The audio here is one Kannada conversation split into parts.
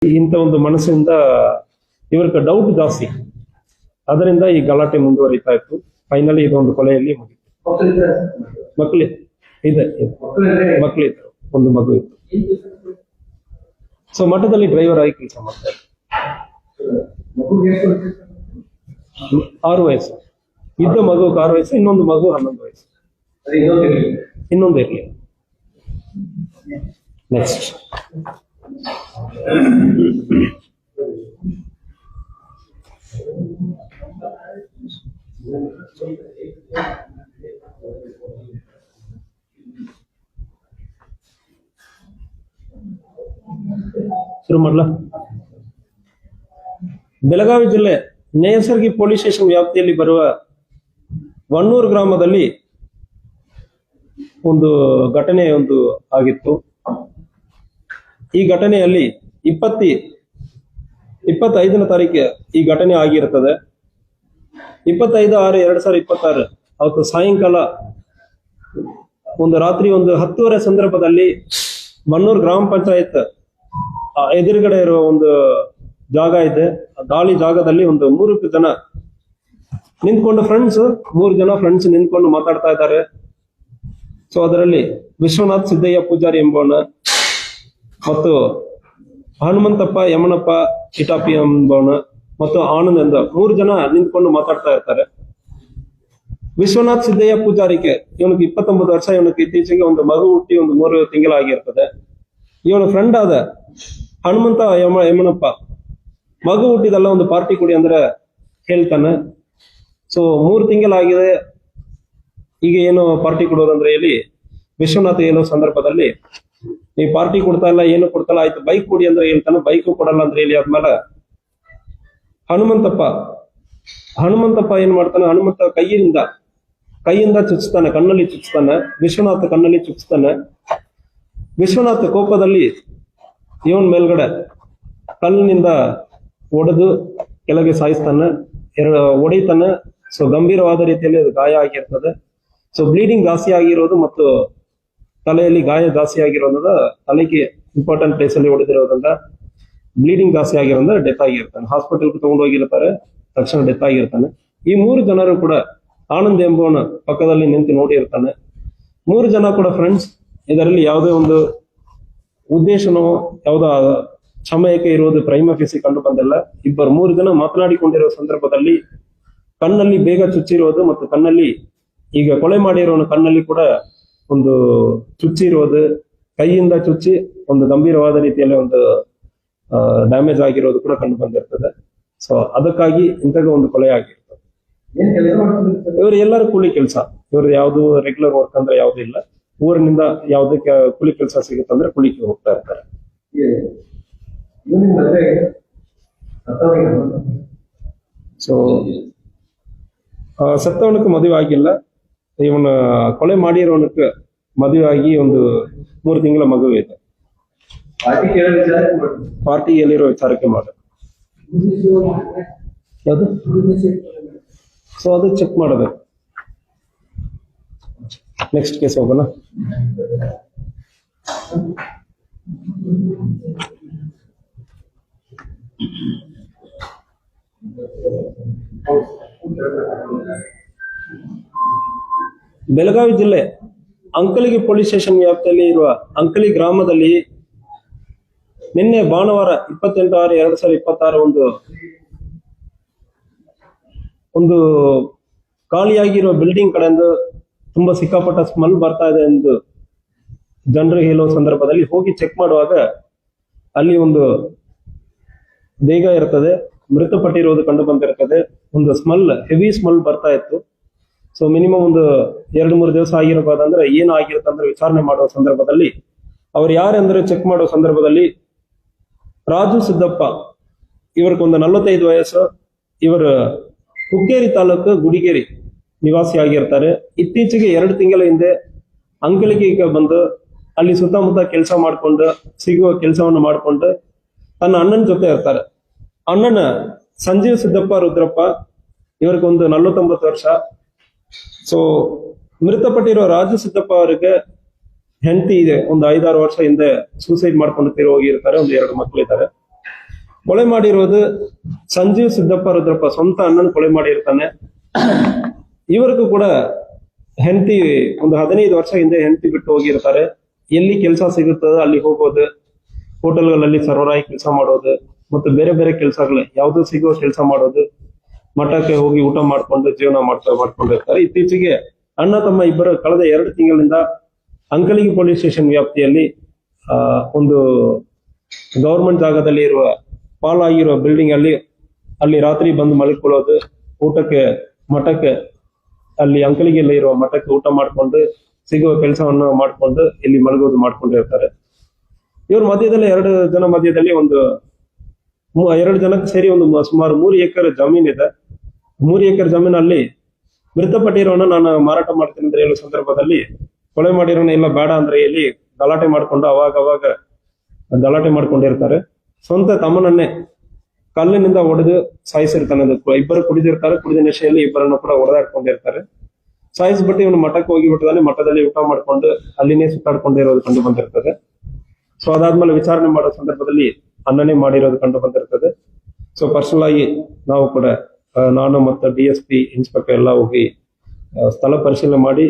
ಇಂಥ ಒಂದು ಮನಸ್ಸಿಂದ ಇವರಿಗೆ ಡೌಟ್ ಜಾಸ್ತಿ, ಅದರಿಂದ ಈ ಗಲಾಟೆ ಮುಂದುವರಿತಾ ಇತ್ತು. ಫೈನಲಿ ಇದೊಂದು ಕೊಲೆಯಲ್ಲಿ ಮುಗಿತು. ಮಕ್ಕಳು ಇದೆ, ಮಕ್ಕಳಿದ್ರು, ಒಂದು ಮಗು ಇತ್ತು. ಸೊ ಮಠದಲ್ಲಿ ಡ್ರೈವರ್ ಆಗಿ ಕೆಲಸ ಮಾಡ್ತಾ ಇದ್ರು. 6 ವಯಸ್ಸು ಇದ್ದ ಮಗು 6 ವಯಸ್ಸು, ಇನ್ನೊಂದು ಮಗು 11 ವಯಸ್ಸು, ಇನ್ನೊಂದು ಇರ್ಲಿ. ನೆಕ್ಸ್ಟ್ ಶುರು ಮಾಡ್ಲಾ? ಬೆಳಗಾವಿ ಜಿಲ್ಲೆ ನೇಸರ್ಗಿ ಪೊಲೀಸ್ ಸ್ಟೇಷನ್ ವ್ಯಾಪ್ತಿಯಲ್ಲಿ ಬರುವ ವಣ್ಣೂರು ಗ್ರಾಮದಲ್ಲಿ ಒಂದು ಘಟನೆ ಆಗಿತ್ತು. ಈ ಘಟನೆಯಲ್ಲಿ 25ನೇ ತಾರೀಕು ಈ ಘಟನೆ ಆಗಿರುತ್ತದೆ. 25/6/2026 ಅವತ್ತು ಸಾಯಂಕಾಲ ರಾತ್ರಿ 10:30 ಸಂದರ್ಭದಲ್ಲಿ ವಣ್ಣೂರು ಗ್ರಾಮ ಪಂಚಾಯತ್ ಎದುರುಗಡೆ ಇರುವ ಒಂದು ಜಾಗ ಇದೆ. ಗಾಳಿ ಜಾಗದಲ್ಲಿ 3 ಜನ ನಿಂತ್ಕೊಂಡು ಮೂರು ಜನ ಫ್ರೆಂಡ್ಸ್ ನಿಂತ್ಕೊಂಡು ಮಾತಾಡ್ತಾ ಇದ್ದಾರೆ. ಸೊ ಅದರಲ್ಲಿ ವಿಶ್ವನಾಥ್ ಸಿದ್ದಯ್ಯ ಪೂಜಾರಿ ಎಂಬವನ ಮತ್ತು ಹನುಮಂತಪ್ಪ ಯಮನಪ್ಪ ಚಿಟಾಪಿ ಎಂಬವನ ಮತ್ತು ಆನಂದ್ ಎಂದ 3 ಜನ ನಿಂತ್ಕೊಂಡು ಮಾತಾಡ್ತಾ ಇರ್ತಾರೆ. ವಿಶ್ವನಾಥ್ ಸಿದ್ದಯ್ಯ ಪೂಜಾರಿಗೆ ಇವನಿಗೆ 29 ವರ್ಷ. ಇವನಿಗೆ ಇತ್ತೀಚೆಗೆ ಒಂದು ಮಗು ಹುಟ್ಟಿ 3 ತಿಂಗಳಾಗಿರ್ತದೆ. ಇವನ ಫ್ರೆಂಡ್ ಆದ ಹನುಮಂತ ಯಮನಪ್ಪ ಮಗು ಹುಟ್ಟಿದಲ್ಲ ಒಂದು ಪಾರ್ಟಿ ಕೊಡಿ ಅಂದ್ರೆ ಹೇಳ್ತಾನೆ. ಸೊ 3 ತಿಂಗಳಾಗಿದೆ, ಈಗ ಏನು ಪಾರ್ಟಿ ಕೊಡೋದಂದ್ರೆ ಹೇಳಿ ವಿಶ್ವನಾಥ್ ಹೇಳೋ ಸಂದರ್ಭದಲ್ಲಿ ಈ ಪಾರ್ಟಿ ಕೊಡ್ತಾ ಇಲ್ಲ, ಏನು ಕೊಡ್ತಲ್ಲ, ಆಯ್ತು ಬೈಕ್ ಕೊಡಿ ಅಂದ್ರೆ ಹೇಳ್ತಾನೆ. ಬೈಕು ಕೊಡಲ್ಲ ಅಂದ್ರೆ ಹೇಳಿ ಆದ್ಮೇಲೆ ಹನುಮಂತಪ್ಪ ಏನ್ ಮಾಡ್ತಾನೆ, ಹನುಮಂತ ಕೈಯಿಂದ ಚುಚ್ತಾನೆ, ಕಣ್ಣಲ್ಲಿ ಚುಚ್ತಾನೆ. ವಿಶ್ವನಾಥ್ ಕಣ್ಣಲ್ಲಿ ಚುಚ್ತಾನೆ. ವಿಶ್ವನಾಥ್ ಕೋಪದಲ್ಲಿ ಇವನ್ ಮೇಲ್ಗಡೆ ಕಲ್ಲಿನಿಂದ ಹೊಡೆದು ಕೆಳಗೆ ಸಾಯಿಸ್ತಾನೆ, ಹೊಡಿತಾನೆ. ಸೊ ಗಂಭೀರವಾದ ರೀತಿಯಲ್ಲಿ ಅದು ಗಾಯ ಆಗಿರ್ತದೆ. ಸೊ ಬ್ಲೀಡಿಂಗ್ ಜಾಸ್ತಿ ಆಗಿರೋದು ಮತ್ತು ತಲೆಯಲ್ಲಿ ಗಾಯ ಜಾಸ್ತಿ ಆಗಿರೋದ್ರಿಂದ, ತಲೆಗೆ ಇಂಪಾರ್ಟೆಂಟ್ ಪ್ಲೇಸ್ ಅಲ್ಲಿ ಹೊಡೆದಿರೋದ್ರಿಂದ ಬ್ಲೀಡಿಂಗ್ ಜಾಸ್ತಿ ಆಗಿರೋದ್ರಿಂದ ಡೆತ್ ಆಗಿರ್ತಾನೆ. ಹಾಸ್ಪಿಟಲ್ಗೆ ತಗೊಂಡೋಗಿರ್ತಾರೆ, ತಕ್ಷಣ ಡೆತ್ ಆಗಿರ್ತಾನೆ. ಈ 3 ಜನರು ಕೂಡ ಆನಂದ್ ಎಂಬವನ ಪಕ್ಕದಲ್ಲಿ ನಿಂತು ನೋಡಿರ್ತಾನೆ. 3 ಜನ ಕೂಡ ಫ್ರೆಂಡ್ಸ್. ಇದರಲ್ಲಿ ಯಾವುದೇ ಒಂದು ಉದ್ದೇಶನೋ ಯಾವುದೋ ಸಮಯಕ್ಕೆ ಇರುವುದು ಪ್ರೈಮ ಫೇಸಿ ಕಂಡು ಬಂದಿಲ್ಲ. 3 ಜನ ಮಾತನಾಡಿಕೊಂಡಿರೋ ಸಂದರ್ಭದಲ್ಲಿ ಕಣ್ಣಲ್ಲಿ ಬೇಗ ಚುಚ್ಚಿರೋದು ಮತ್ತು ಕಣ್ಣಲ್ಲಿ ಈಗ ಕೊಲೆ ಮಾಡಿರೋನು ಕಣ್ಣಲ್ಲಿ ಕೂಡ ಒಂದು ಚುಚ್ಚಿರೋದು, ಕೈಯಿಂದ ಚುಚ್ಚಿ ಒಂದು ಗಂಭೀರವಾದ ರೀತಿಯಲ್ಲಿ ಒಂದು ಡ್ಯಾಮೇಜ್ ಆಗಿರೋದು ಕೂಡ ಕಂಡು ಬಂದಿರ್ತದೆ. ಸೊ ಅದಕ್ಕಾಗಿ ಇಂತಹ ಒಂದು ಕೊಲೆ ಆಗಿರ್ತದೆ. ಇವರು ಎಲ್ಲರೂ ಕೂಲಿ ಕೆಲಸ, ಇವ್ರದ್ದು ಯಾವ್ದು ರೆಗ್ಯುಲರ್ ವರ್ಕ್ ಅಂದ್ರೆ ಯಾವ್ದು ಇಲ್ಲ. ಊರಿನಿಂದ ಯಾವ್ದಕ್ಕೆ ಕೂಲಿ ಕೆಲಸ ಸಿಗುತ್ತಂದ್ರೆ ಕೂಲಿಗೆ ಹೋಗ್ತಾ ಇರ್ತಾರೆ. ಸೊ ಸತ್ತವನಕ್ಕೆ ಮದುವೆ ಆಗಿಲ್ಲ. ಇವನ ಕೊಲೆ ಮಾಡಿರೋನಕ್ಕೆ ಮದುವೆ ಆಗಿ 3 ತಿಂಗಳ ಮಗು ಇದೆ. ಪಾರ್ಟಿ ಎಲ್ಲಿರೋ ವಿಚಾರಕ್ಕೆ ಮಾಡ ಯಾವುದು, ಸೊ ಅದು ಚೆಕ್ ಮಾಡಬೇಕು. ನೆಕ್ಸ್ಟ್ ಕೇಸ್ ಹೋಗೋಣ. ಬೆಳಗಾವಿ ಜಿಲ್ಲೆ ಅಂಕಲಿಗಿ ಪೊಲೀಸ್ ಸ್ಟೇಷನ್ ವ್ಯಾಪ್ತಿಯಲ್ಲಿ ಇರುವ ಅಂಕಲಿ ಗ್ರಾಮದಲ್ಲಿ ನಿನ್ನೆ ಭಾನುವಾರ 28/6/2026 ಒಂದು ಖಾಲಿಯಾಗಿರುವ ಬಿಲ್ಡಿಂಗ್ ಕಡೆಯಿಂದ ತುಂಬಾ ಸಿಕ್ಕಾಪಟ್ಟ ಸ್ಮೆಲ್ ಬರ್ತಾ ಇದೆ ಎಂದು ಜನರು ಹೇಳುವ ಸಂದರ್ಭದಲ್ಲಿ ಹೋಗಿ ಚೆಕ್ ಮಾಡುವಾಗ ಅಲ್ಲಿ ಒಂದು ದೇಹ ಇರ್ತದೆ, ಮೃತಪಟ್ಟಿರುವುದು ಕಂಡು ಬಂದಿರ್ತದೆ. ಒಂದು ಸ್ಮೆಲ್, ಹೆವಿ ಸ್ಮೆಲ್ ಬರ್ತಾ ಇತ್ತು. ಸೊ ಮಿನಿಮಮ್ 2-3 ದಿವಸ ಆಗಿರಬಹುದಂದ್ರೆ ಏನು ಆಗಿರುತ್ತಂದ್ರೆ ವಿಚಾರಣೆ ಮಾಡುವ ಸಂದರ್ಭದಲ್ಲಿ ಅವ್ರು ಯಾರೆಂದ್ರೆ ಚೆಕ್ ಮಾಡುವ ಸಂದರ್ಭದಲ್ಲಿ ರಾಜು ಸಿದ್ದಪ್ಪ, ಇವ್ರಿಗೊಂದು 45 ವಯಸ್ಸು. ಇವರು ಹುಕ್ಕೇರಿ ತಾಲೂಕು ಗುಡಿಗೇರಿ ನಿವಾಸಿ ಆಗಿರ್ತಾರೆ. ಇತ್ತೀಚೆಗೆ 2 ತಿಂಗಳ ಹಿಂದೆ ಅಂಕಲಿಗೆ ಬಂದು ಅಲ್ಲಿ ಸುತ್ತಮುತ್ತ ಕೆಲಸ ಮಾಡಿಕೊಂಡು ಸಿಗುವ ಕೆಲಸವನ್ನು ಮಾಡಿಕೊಂಡು ತನ್ನ ಅಣ್ಣನ ಜೊತೆ ಇರ್ತಾರೆ. ಅಣ್ಣನ ಸಂಜೀವ್ ಸಿದ್ದಪ್ಪ ರುದ್ರಪ್ಪ, ಇವ್ರಿಗೊಂದು 49 ವರ್ಷ. ಸೊ ಮೃತಪಟ್ಟಿರೋ ರಾಜು ಸಿದ್ದಪ್ಪ ಅವರಿಗೆ ಹೆಂಡತಿ ಇದೆ, ಒಂದು 5-6 ವರ್ಷ ಹಿಂದೆ ಸೂಸೈಡ್ ಮಾಡ್ಕೊಂಡು ಹೋಗಿರ್ತಾರೆ. 2 ಮಕ್ಕಳಿದ್ದಾರೆ. ಕೊಲೆ ಮಾಡಿರೋದು ಸಂಜೀವ್ ಸಿದ್ದಪ್ಪ ರುದ್ರಪ್ಪ, ಸ್ವಂತ ಅಣ್ಣನ ಕೊಲೆ ಮಾಡಿರ್ತಾನೆ. ಇವರಿಗೂ ಕೂಡ ಹೆಂಡತಿ ಒಂದು 15 ವರ್ಷ ಹಿಂದೆ ಹೆಂಡತಿ ಬಿಟ್ಟು ಹೋಗಿರ್ತಾರೆ. ಎಲ್ಲಿ ಕೆಲಸ ಸಿಗುತ್ತದೆ ಅಲ್ಲಿ ಹೋಗೋದು, ಹೋಟೆಲ್ಗಳಲ್ಲಿ ಸರ್ವರ್ ಆಗಿ ಕೆಲಸ ಮಾಡೋದು, ಮತ್ತು ಬೇರೆ ಬೇರೆ ಕೆಲಸಗಳು ಯಾವ್ದು ಸಿಗೋ ಕೆಲಸ ಮಾಡೋದು, ಮಠಕ್ಕೆ ಹೋಗಿ ಊಟ ಮಾಡ್ಕೊಂಡು ಜೀವನ ಮಾಡ್ಕೊಂಡಿರ್ತಾರೆ. ಇತ್ತೀಚೆಗೆ ಅಣ್ಣ ತಮ್ಮ ಇಬ್ಬರು ಕಳೆದ 2 ತಿಂಗಳಿಂದ ಅಂಕಲಿಗಿ ಪೊಲೀಸ್ ಸ್ಟೇಷನ್ ವ್ಯಾಪ್ತಿಯಲ್ಲಿ ಒಂದು ಗವರ್ಮೆಂಟ್ ಜಾಗದಲ್ಲಿ ಇರುವ ಪಾಲಾಗಿರುವ ಬಿಲ್ಡಿಂಗ್ ಅಲ್ಲಿ ರಾತ್ರಿ ಬಂದು ಮಲ್ಕೊಳ್ಳೋದು, ಊಟಕ್ಕೆ ಮಠಕ್ಕೆ ಅಲ್ಲಿ ಅಂಕಲಿಗೆಲ್ಲ ಇರುವ ಮಠಕ್ಕೆ ಊಟ ಮಾಡ್ಕೊಂಡು ಸಿಗುವ ಕೆಲಸವನ್ನು ಮಾಡ್ಕೊಂಡು ಇಲ್ಲಿ ಮಲಗೋದು ಮಾಡ್ಕೊಂಡಿರ್ತಾರೆ. ಇವ್ರ ಮಧ್ಯದಲ್ಲಿ 2 ಜನ ಮಧ್ಯದಲ್ಲಿ ಒಂದು 2 ಜನಕ್ಕೆ ಸೇರಿ ಒಂದು ಸುಮಾರು 3 ಎಕರೆ ಜಮೀನಿದೆ. 3 ಎಕರೆ ಜಮೀನಲ್ಲಿ ಮೃತಪಟ್ಟಿರೋನ ನಾನು ಮಾರಾಟ ಮಾಡ್ತೀನಿ ಅಂತ ಹೇಳೋ ಸಂದರ್ಭದಲ್ಲಿ ಕೊಲೆ ಮಾಡಿರೋನ ಇಲ್ಲ ಬೇಡ ಅಂದ್ರೆ ಇಲ್ಲಿ ಗಲಾಟೆ ಮಾಡ್ಕೊಂಡು ಅವಾಗ ಗಲಾಟೆ ಮಾಡ್ಕೊಂಡಿರ್ತಾರೆ. ಸ್ವಂತ ತಮ್ಮನನ್ನೇ ಕಲ್ಲಿನಿಂದ ಹೊಡೆದು ಸಾಯಿಸಿರ್ತಾನೆ. ಇಬ್ಬರು ಕುಡಿದಿರ್ತಾರೆ. ಕುಡಿದ ನಶೆಯಲ್ಲಿ ಇಬ್ಬರನ್ನು ಕೂಡ ಹೊಡೆದಾಡ್ಕೊಂಡಿರ್ತಾರೆ. ಸಾಯಿಸ್ಬಿಟ್ಟು ಇವನು ಮಠಕ್ಕೆ ಹೋಗಿ ಬಿಟ್ಟಿದ್ದಾನೆ. ಮಠದಲ್ಲಿ ಊಟ ಮಾಡ್ಕೊಂಡು ಅಲ್ಲಿನೇ ಸುತ್ತಾಡ್ಕೊಂಡಿರೋದು ಕಂಡು ಬಂದಿರ್ತದೆ. ಸೊ ಅದಾದ್ಮೇಲೆ ವಿಚಾರಣೆ ಮಾಡೋ ಸಂದರ್ಭದಲ್ಲಿ ಅಣ್ಣನೇ ಮಾಡಿರೋದು ಕಂಡು ಬಂದಿರ್ತದೆ. ಸೊ ಪರ್ಸನಲ್ ಆಗಿ ನಾವು ಕೂಡ ನಾನು ಮತ್ತು DSP ಇನ್ಸ್ಪೆಕ್ಟರ್ ಎಲ್ಲ ಹೋಗಿ ಸ್ಥಳ ಪರಿಶೀಲನೆ ಮಾಡಿ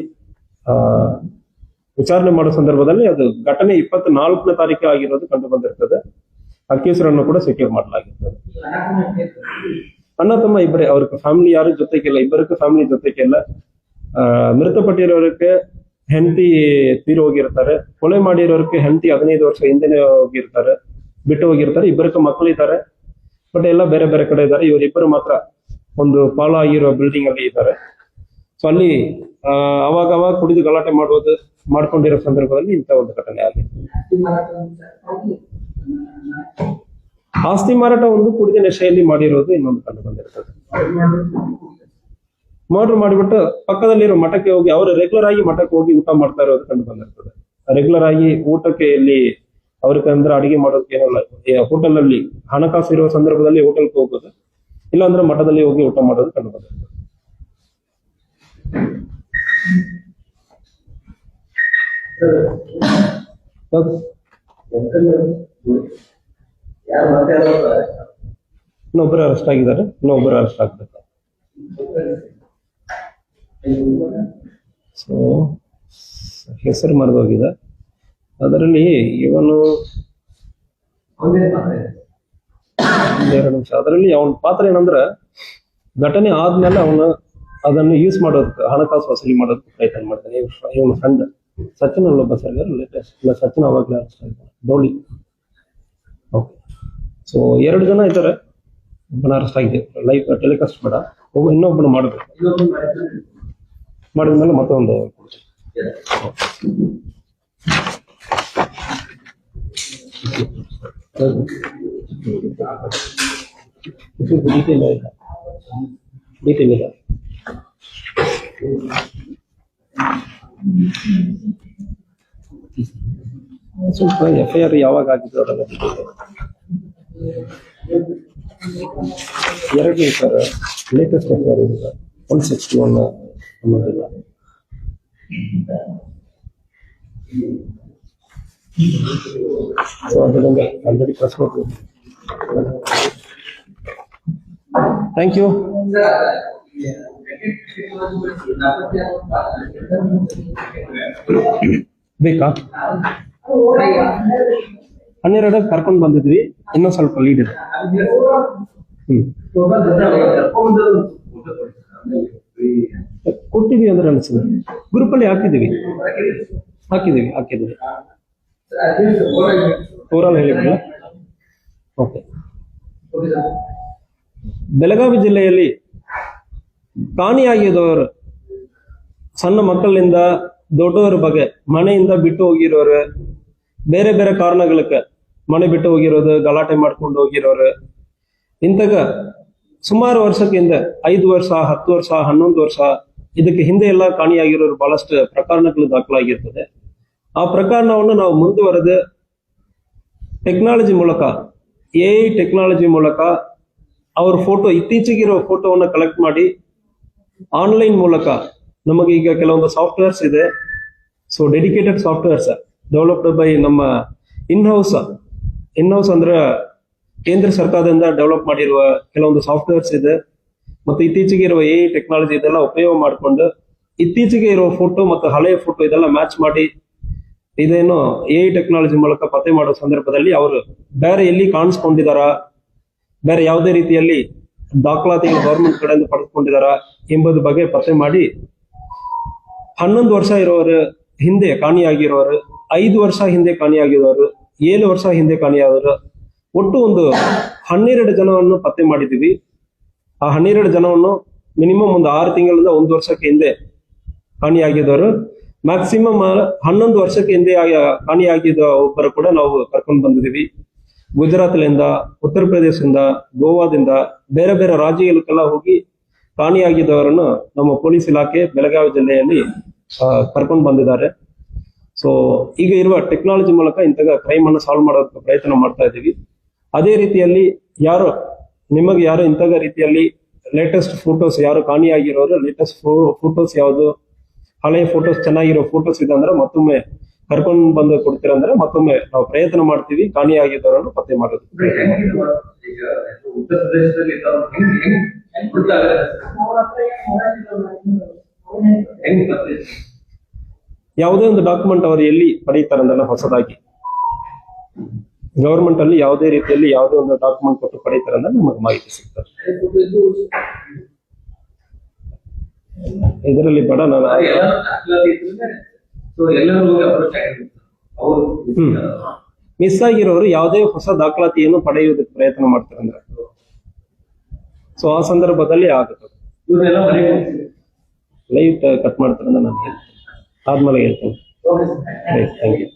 ವಿಚಾರಣೆ ಮಾಡೋ ಸಂದರ್ಭದಲ್ಲಿ ಅದು ಘಟನೆ 24ನೇ ತಾರೀಕು ಆಗಿರೋದು ಕಂಡು ಬಂದಿರ್ತದೆ. ಅಕ್ಯೂಸರನ್ನು ಕೂಡ ಸೆಕ್ಯೂರ್ ಮಾಡಲಾಗಿರ್ತದೆ. ಅಣ್ಣ ತಮ್ಮ ಇಬ್ಬರೇ, ಅವ್ರಿಗೆ ಫ್ಯಾಮಿಲಿ ಯಾರು ಜೊತೆಗಿಲ್ಲ, ಇಬ್ಬರಕ್ಕೂ ಫ್ಯಾಮಿಲಿ ಜೊತೆಗಿಲ್ಲ. ಮೃತಪಟ್ಟಿರೋರಕ್ಕೆ ಹೆಂಡತಿ ತೀರಿ ಹೋಗಿರ್ತಾರೆ. ಕೊಲೆ ಮಾಡಿರೋರಕ್ಕೆ ಹೆಂಡತಿ 15 ವರ್ಷ ಹಿಂದೆನೆ ಹೋಗಿರ್ತಾರೆ, ಬಿಟ್ಟು ಹೋಗಿರ್ತಾರೆ. ಇಬ್ಬರಕ್ಕೂ ಮಕ್ಕಳಿದ್ದಾರೆ, ಬಟ್ ಎಲ್ಲ ಬೇರೆ ಬೇರೆ ಕಡೆ ಇದ್ದಾರೆ. ಇವರಿಬ್ಬರು ಮಾತ್ರ ಒಂದು ಪಾಲ ಆಗಿರೋ ಬಿಲ್ಡಿಂಗ್ ಅಲ್ಲಿ ಇದ್ದಾರೆ. ಸೊ ಅಲ್ಲಿ ಅವಾಗ ಕುಡಿದು ಗಲಾಟೆ ಮಾಡ್ಕೊಂಡಿರೋ ಸಂದರ್ಭದಲ್ಲಿ ಇಂಥ ಒಂದು ಘಟನೆ ಆಗಿದೆ. ಆಸ್ತಿ ಮಾರಾಟ ಒಂದು ಕುಡಿದ ನಶೆಯಲ್ಲಿ ಮಾಡಿರೋದು ಇನ್ನೊಂದು ಕಂಡು ಬಂದಿರ್ತದೆ. ಮರ್ಡರ್ ಮಾಡಿಬಿಟ್ಟು ಪಕ್ಕದಲ್ಲಿರೋ ಮಠಕ್ಕೆ ಹೋಗಿ ಅವರು ರೆಗ್ಯುಲರ್ ಆಗಿ ಮಠಕ್ಕೆ ಹೋಗಿ ಊಟ ಮಾಡ್ತಾ ಇರೋದು ಕಂಡು ಬಂದಿರ್ತದೆ. ರೆಗ್ಯುಲರ್ ಆಗಿ ಊಟಕ್ಕೆ ಇಲ್ಲಿ ಅವ್ರಿಗೆ ಅಂದ್ರೆ ಅಡಿಗೆ ಮಾಡೋದಕ್ಕೆ ಏನಲ್ಲ, ಹೋಟೆಲ್ ಅಲ್ಲಿ ಹಣಕಾಸು ಇರುವ ಸಂದರ್ಭದಲ್ಲಿ ಹೋಟೆಲ್ಗೆ ಹೋಗೋದು, ಇಲ್ಲಾಂದ್ರೆ ಮಠದಲ್ಲಿ ಹೋಗಿ ಊಟ ಮಾಡೋದು ಕಂಡು ಬಂದಿರ್ತದೆ. ಇನ್ನೊಬ್ಬರು ಅರೆಸ್ಟ್ ಆಗಿದ್ದಾರೆ, ಇನ್ನೊಬ್ಬರು ಅರೆಸ್ಟ್ ಆಗ್ಬೇಕು. ಸೊ ಹೆಸರು ಮರೆದೋಗಿದೆ. ಅದರಲ್ಲಿ ಇವನು 2 ನಿಮಿಷ. ಅದರಲ್ಲಿ ಅವನ ಪಾತ್ರ ಏನಂದ್ರೆ, ಘಟನೆ ಆದ್ಮೇಲೆ ಅವನು ಅದನ್ನು ಯೂಸ್ ಮಾಡೋದಕ್ಕೆ, ಹಣಕಾಸು ವಸೂಲಿ ಮಾಡೋದಕ್ಕೆ ಪ್ರಯತ್ನ ಮಾಡ್ತಾನೆ. ಇವನ ಫ್ರೆಂಡ್ ಸಚಿನ್ ಅಲ್ಲೊಬ್ಬ ಸರ್, ಲೇಟೆಸ್ಟ್ ಇಲ್ಲ ಸಚಿನ್ ಅವಾಗಲೇ ಅರೆಸ್ಟ್ ಆಗಿದ್ದಾನೆ, ಡೋಳಿ. ಓಕೆ, ಸೊ 2 ಜನ ಇದ್ದಾರೆ. ಒಬ್ಬನ ಅರೆಸ್ಟ್ ಆಗಿದೆ, ಲೈವ್ ಟೆಲಿಕಾಸ್ಟ್ ಬೇಡ, ಇನ್ನೊಬ್ಬನು ಮಾಡಬೇಕು. ಮಾಡಿದ್ಮೇಲೆ ಮತ್ತೊಂದು ಡೀಟೇಲ್ ಇಲ್ಲ. ಸ್ವಲ್ಪ FIR ಯಾವಾಗ ಆಗಿದ್ದು ಅವರೆಲ್ಲ 2 ಸರ್, ಲೇಟೆಸ್ಟ್ FIR ಇದೆ 161 ಅನ್ನೋದಿಲ್ಲ. ಸೊ ಅದರಿಂದ ಆಲ್ರೆಡಿ ಪ್ರೆಸ್ ಮಾಡ್ಬೋದು. Thank you. ಬೇಕಾ? 12 ಕರ್ಕೊಂಡು ಬಂದಿದ್ವಿ, ಇನ್ನೂ ಸ್ವಲ್ಪ ಲೀಡ್ ಇದೆ. ಕೊಟ್ಟಿದೀವಿ ಅಂದ್ರೆ ಅನಿಸಿದೆ, ಗ್ರೂಪ್ ಅಲ್ಲಿ ಹಾಕಿದೀವಿ. ಓವರಾಲ್ ಹೇಳಿಬಿಡಲ್ಲ. ಓಕೆ. ಬೆಳಗಾವಿ ಜಿಲ್ಲೆಯಲ್ಲಿ ಕಾಣೆಯಾಗಿದ್ದವರು, ಸಣ್ಣ ಮಕ್ಕಳಿಂದ ದೊಡ್ಡವರ ಬಗ್ಗೆ ಮನೆಯಿಂದ ಬಿಟ್ಟು ಹೋಗಿರೋರು, ಬೇರೆ ಬೇರೆ ಕಾರಣಗಳಕ್ಕೆ ಮನೆ ಬಿಟ್ಟು ಹೋಗಿರೋದು, ಗಲಾಟೆ ಮಾಡ್ಕೊಂಡು ಹೋಗಿರೋರು, ಇಂತಾಗ ಸುಮಾರು ವರ್ಷಕ್ಕಿಂತ 5 ವರ್ಷ, 10 ವರ್ಷ, 11 ವರ್ಷ ಇದಕ್ಕೆ ಹಿಂದೆ ಎಲ್ಲ ಕಾಣೆಯಾಗಿರೋರು ಬಹಳಷ್ಟು ಪ್ರಕರಣಗಳು ದಾಖಲಾಗಿರ್ತದೆ. ಆ ಪ್ರಕರಣವನ್ನು ನಾವು ಮುಂದುವರೆದು ಟೆಕ್ನಾಲಜಿ ಮೂಲಕ, AI ಟೆಕ್ನಾಲಜಿ ಮೂಲಕ ಅವ್ರ ಫೋಟೋ, ಇತ್ತೀಚೆಗಿರೋ ಫೋಟೋವನ್ನು ಕಲೆಕ್ಟ್ ಮಾಡಿ ಆನ್ಲೈನ್ ಮೂಲಕ ನಮಗೆ ಈಗ ಕೆಲವೊಂದು ಸಾಫ್ಟ್ವೇರ್ಸ್ ಇದೆ. So dedicated softwares developed by ನಮ್ಮ ಇನ್ ಹೌಸ್ ಅಂದ್ರೆ ಕೇಂದ್ರ ಸರ್ಕಾರದಿಂದ ಡೆವಲಪ್ ಮಾಡಿರುವ ಕೆಲವೊಂದು ಸಾಫ್ಟ್ವೇರ್ಸ್ ಇದೆ ಮತ್ತು ಇತ್ತೀಚೆಗೆ ಇರುವ ಎ ಟೆಕ್ನಾಲಜಿ ಇದೆಲ್ಲ ಉಪಯೋಗ ಮಾಡಿಕೊಂಡು ಇತ್ತೀಚೆಗೆ ಇರುವ ಫೋಟೋ ಮತ್ತು ಹಳೆಯ ಫೋಟೋ ಇದೆಲ್ಲ ಮ್ಯಾಚ್ ಮಾಡಿ ಇದೇನು ಎ ಟೆಕ್ನಾಲಜಿ ಮೂಲಕ ಪತ್ತೆ ಮಾಡೋ ಸಂದರ್ಭದಲ್ಲಿ ಅವರು ಬೇರೆ ಎಲ್ಲಿ ಕಾಣಿಸ್ಕೊಂಡಿದಾರ, ಬೇರೆ ಯಾವುದೇ ರೀತಿಯಲ್ಲಿ ದಾಖಲಾತಿಗಳು ಗೌರ್ಮೆಂಟ್ ಕಡೆಯಿಂದ ಪಡೆದುಕೊಂಡಿದಾರ ಎಂಬುದ್ರ ಬಗ್ಗೆ ಪತ್ತೆ ಮಾಡಿ 11 ವರ್ಷ ಇರೋರು ಹಿಂದೆ ಕಾಣಿಯಾಗಿರೋರು, 5 ವರ್ಷ ಹಿಂದೆ ಕಾಣಿಯಾಗಿರೋರು, 7 ವರ್ಷ ಹಿಂದೆ ಕಾಣಿಯಾದವರು, ಒಟ್ಟು ಒಂದು 12 ಜನವನ್ನು ಪತ್ತೆ ಮಾಡಿದ್ದೀವಿ. ಆ 12 ಜನವನ್ನು ಮಿನಿಮಮ್ ಒಂದು 6 ತಿಂಗಳಿಂದ 1 ವರ್ಷಕ್ಕೆ ಹಿಂದೆ ಕಾಣಿಯಾಗಿದ್ದವರು, ಮ್ಯಾಕ್ಸಿಮಮ್ 11 ವರ್ಷಕ್ಕೆ ಹಿಂದೆ ಕಾಣಿಯಾಗಿದ್ದ ಒಬ್ಬರು ಕೂಡ ನಾವು ಕರ್ಕೊಂಡು ಬಂದಿದ್ದೀವಿ. ಗುಜರಾತ್ಲಿಂದ, ಉತ್ತರ ಪ್ರದೇಶದಿಂದ, ಗೋವಾದಿಂದ, ಬೇರೆ ಬೇರೆ ರಾಜ್ಯಗಳಿಗೆಲ್ಲ ಹೋಗಿ ಕಾಣಿಯಾಗಿದ್ದವರನ್ನು ನಮ್ಮ ಪೊಲೀಸ್ ಇಲಾಖೆ ಬೆಳಗಾವಿ ಜಿಲ್ಲೆಯಲ್ಲಿ ಕರ್ಕೊಂಡು ಬಂದಿದ್ದಾರೆ. ಸೊ ಈಗ ಇರುವ ಟೆಕ್ನಾಲಜಿ ಮೂಲಕ ಇಂತಹ ಕ್ರೈಮ್ ಅನ್ನು ಸಾಲ್ವ್ ಮಾಡೋದಕ್ಕೆ ಪ್ರಯತ್ನ ಮಾಡ್ತಾ ಇದ್ದೀವಿ. ಅದೇ ರೀತಿಯಲ್ಲಿ ನಿಮಗೆ ಯಾರು ಇಂತಹ ರೀತಿಯಲ್ಲಿ ಲೇಟೆಸ್ಟ್ ಫೋಟೋಸ್ ಯಾರು ಕಾಣಿಯಾಗಿರೋರು, ಲೇಟೆಸ್ಟ್ ಫೋಟೋಸ್ ಯಾವುದು, ಹಳೆಯ ಫೋಟೋಸ್ ಚೆನ್ನಾಗಿರೋ ಫೋಟೋಸ್ ಇದೆ ಅಂದ್ರೆ ಮತ್ತೊಮ್ಮೆ ಕರ್ಕೊಂಡು ಬಂದು ಕೊಡ್ತೀರಂದ್ರೆ ಮತ್ತೊಮ್ಮೆ ನಾವು ಪ್ರಯತ್ನ ಮಾಡ್ತೀವಿ ಕಾಣಿಯಾಗಿದ್ದವರನ್ನು ಪತ್ತೆ ಮಾಡೋದು. ಉತ್ತರ ಪ್ರದೇಶದಲ್ಲಿ ಯಾವುದೇ ಒಂದು ಡಾಕ್ಯುಮೆಂಟ್ ಅವರು ಎಲ್ಲಿ ಪಡೀತಾರಂದ್ರೆ ಹೊಸದಾಗಿ ಗವರ್ಮೆಂಟ್ ಅಲ್ಲಿ ಯಾವುದೇ ರೀತಿಯಲ್ಲಿ ಯಾವುದೇ ಒಂದು ಡಾಕ್ಯುಮೆಂಟ್ ಕೊಟ್ಟು ಪಡೀತಾರಂದ್ರೆ ನಮಗೆ ಮಾಹಿತಿ ಸಿಗ್ತದೆ. ಇದರಲ್ಲಿ ಬೇಡ ನಾನು ಮಿಸ್ ಆಗಿರೋರು ಯಾವುದೇ ಹೊಸ ದಾಖಲಾತಿಯನ್ನು ಪಡೆಯುವುದಕ್ಕೆ ಪ್ರಯತ್ನ ಮಾಡ್ತಾರಂದ್ರೆ ಸೊ ಆ ಸಂದರ್ಭದಲ್ಲಿ ಆಗುತ್ತದೆ. ಲೈವ್ ಕಟ್ ಮಾಡ್ತಾರಂದ್ರೆ ನಾನು ಹೇಳ್ತೇನೆ, ಆದ್ಮೇಲೆ ಹೇಳ್ತೇನೆ. Thank you.